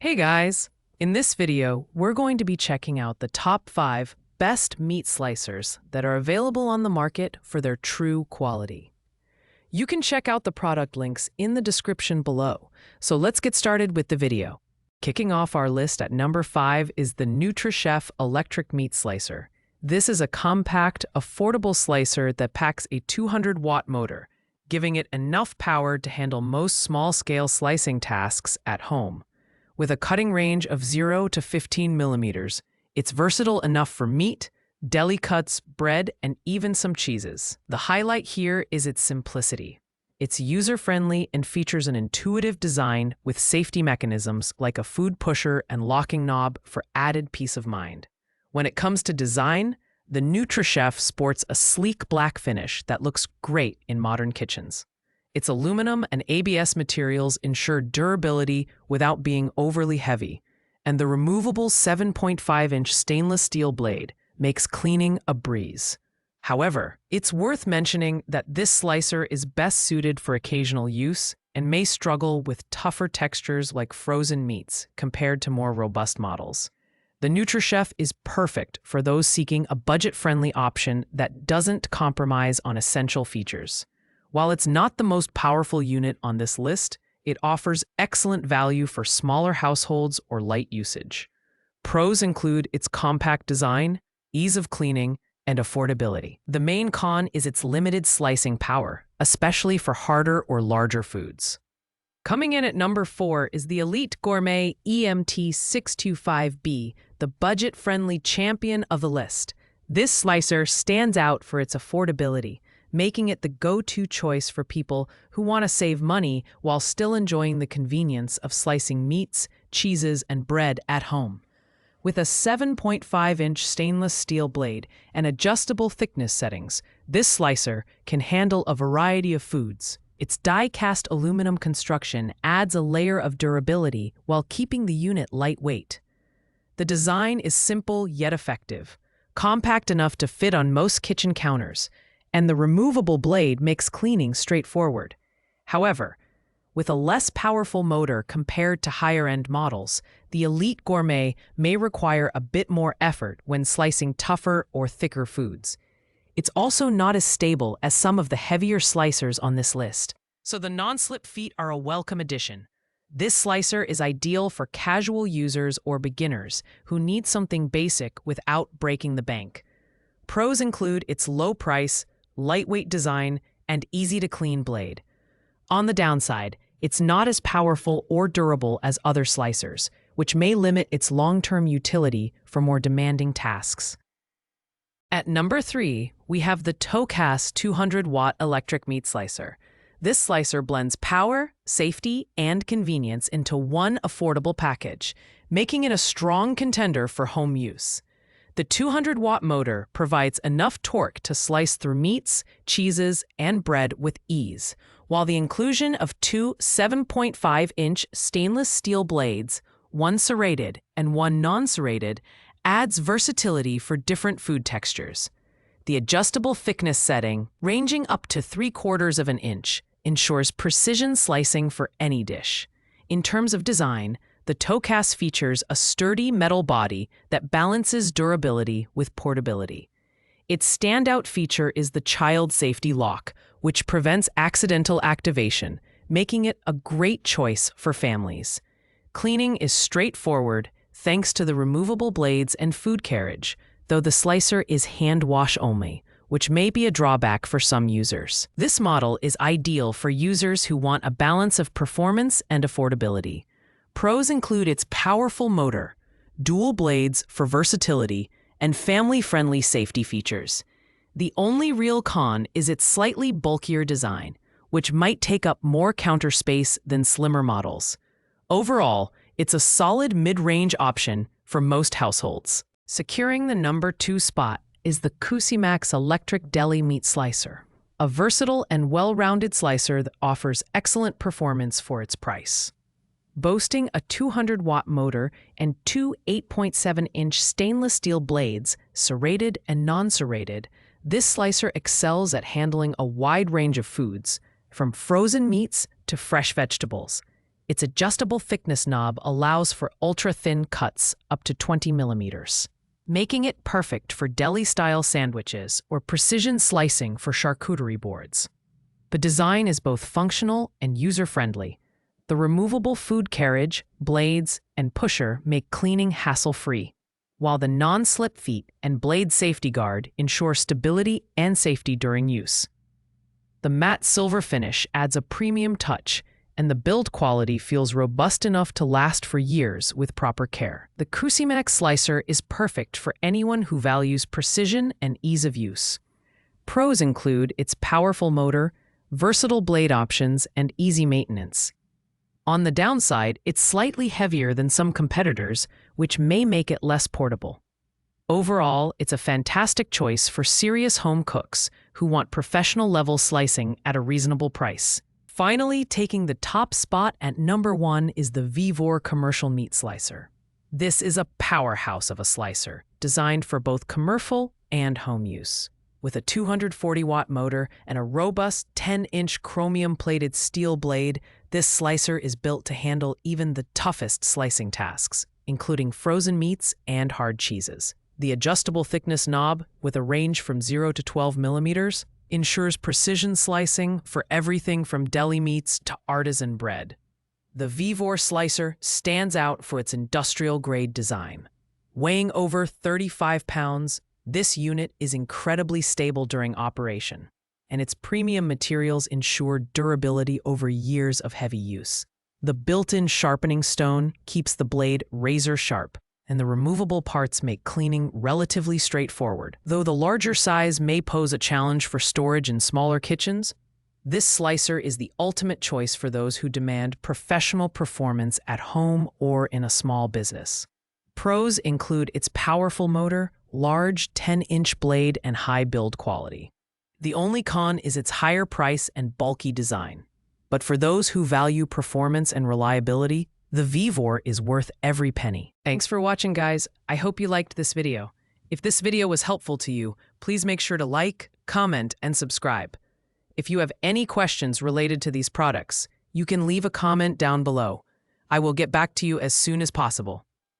Hey guys! In this video, we're going to be checking out the top 5 best meat slicers that are available on the market for their true quality. You can check out the product links in the description below, so let's get started with the video. Kicking off our list at number 5 is the NutriChef Electric Meat Slicer. This is a compact, affordable slicer that packs a 200-watt motor, giving it enough power to handle most small-scale slicing tasks at home. With a cutting range of 0 to 15 millimeters, it's versatile enough for meat, deli cuts, bread, and even some cheeses. The highlight here is its simplicity. It's user-friendly and features an intuitive design with safety mechanisms like a food pusher and locking knob for added peace of mind. When it comes to design, the NutriChef sports a sleek black finish that looks great in modern kitchens. Its aluminum and ABS materials ensure durability without being overly heavy, and the removable 7.5-inch stainless steel blade makes cleaning a breeze. However, it's worth mentioning that this slicer is best suited for occasional use and may struggle with tougher textures like frozen meats compared to more robust models. The NutriChef is perfect for those seeking a budget-friendly option that doesn't compromise on essential features. While it's not the most powerful unit on this list, it offers excellent value for smaller households or light usage. Pros include its compact design, ease of cleaning, and affordability. The main con is its limited slicing power, especially for harder or larger foods. Coming in at number 4 is the Elite Gourmet EMT625B, the budget-friendly champion of the list. This slicer stands out for its affordability, making it the go-to choice for people who want to save money while still enjoying the convenience of slicing meats, cheeses, and bread at home. With a 7.5-inch stainless steel blade and adjustable thickness settings, this slicer can handle a variety of foods. Its die-cast aluminum construction adds a layer of durability while keeping the unit lightweight. The design is simple yet effective, compact enough to fit on most kitchen counters, and the removable blade makes cleaning straightforward. However, with a less powerful motor compared to higher-end models, the Elite Gourmet may require a bit more effort when slicing tougher or thicker foods. It's also not as stable as some of the heavier slicers on this list, so the non-slip feet are a welcome addition. This slicer is ideal for casual users or beginners who need something basic without breaking the bank. Pros include its low price, lightweight design, and easy-to-clean blade. On the downside, it's not as powerful or durable as other slicers, which may limit its long-term utility for more demanding tasks. At number 3, we have the Tocas 200-watt electric meat slicer. This slicer blends power, safety, and convenience into one affordable package, making it a strong contender for home use. The 200-watt motor provides enough torque to slice through meats, cheeses, and bread with ease, while the inclusion of two 7.5-inch stainless steel blades, one serrated and one non-serrated, adds versatility for different food textures. The adjustable thickness setting, ranging up to 3/4 of an inch, ensures precision slicing for any dish. In terms of design, the Tocas features a sturdy metal body that balances durability with portability. Its standout feature is the child safety lock, which prevents accidental activation, making it a great choice for families. Cleaning is straightforward thanks to the removable blades and food carriage, though the slicer is hand wash only, which may be a drawback for some users. This model is ideal for users who want a balance of performance and affordability. Pros include its powerful motor, dual blades for versatility, and family-friendly safety features. The only real con is its slightly bulkier design, which might take up more counter space than slimmer models. Overall, it's a solid mid-range option for most households. Securing the number 2 spot is the Cusimax Electric Deli Meat Slicer, a versatile and well-rounded slicer that offers excellent performance for its price. Boasting a 200-watt motor and two 8.7-inch stainless steel blades, serrated and non-serrated, this slicer excels at handling a wide range of foods, from frozen meats to fresh vegetables. Its adjustable thickness knob allows for ultra-thin cuts up to 20 millimeters, making it perfect for deli-style sandwiches or precision slicing for charcuterie boards. The design is both functional and user-friendly. The removable food carriage, blades, and pusher make cleaning hassle-free, while the non-slip feet and blade safety guard ensure stability and safety during use. The matte silver finish adds a premium touch, and the build quality feels robust enough to last for years with proper care. The Cuisinart slicer is perfect for anyone who values precision and ease of use. Pros include its powerful motor, versatile blade options, and easy maintenance. On the downside, it's slightly heavier than some competitors, which may make it less portable. Overall, it's a fantastic choice for serious home cooks who want professional-level slicing at a reasonable price. Finally, taking the top spot at number 1 is the Vevor Commercial Meat Slicer. This is a powerhouse of a slicer, designed for both commercial and home use. With a 240-watt motor and a robust 10-inch chromium-plated steel blade, this slicer is built to handle even the toughest slicing tasks, including frozen meats and hard cheeses. The adjustable thickness knob, with a range from 0 to 12 millimeters, ensures precision slicing for everything from deli meats to artisan bread. The Vevor slicer stands out for its industrial-grade design. Weighing over 35 pounds, this unit is incredibly stable during operation, and its premium materials ensure durability over years of heavy use. The built-in sharpening stone keeps the blade razor-sharp, and the removable parts make cleaning relatively straightforward. Though the larger size may pose a challenge for storage in smaller kitchens, this slicer is the ultimate choice for those who demand professional performance at home or in a small business. Pros include its powerful motor, large 10-inch blade, and high build quality. The only con is its higher price and bulky design. But for those who value performance and reliability, the Vevor is worth every penny. Thanks for watching, guys. I hope you liked this video. If this video was helpful to you, please make sure to like, comment, and subscribe. If you have any questions related to these products, you can leave a comment down below. I will get back to you as soon as possible.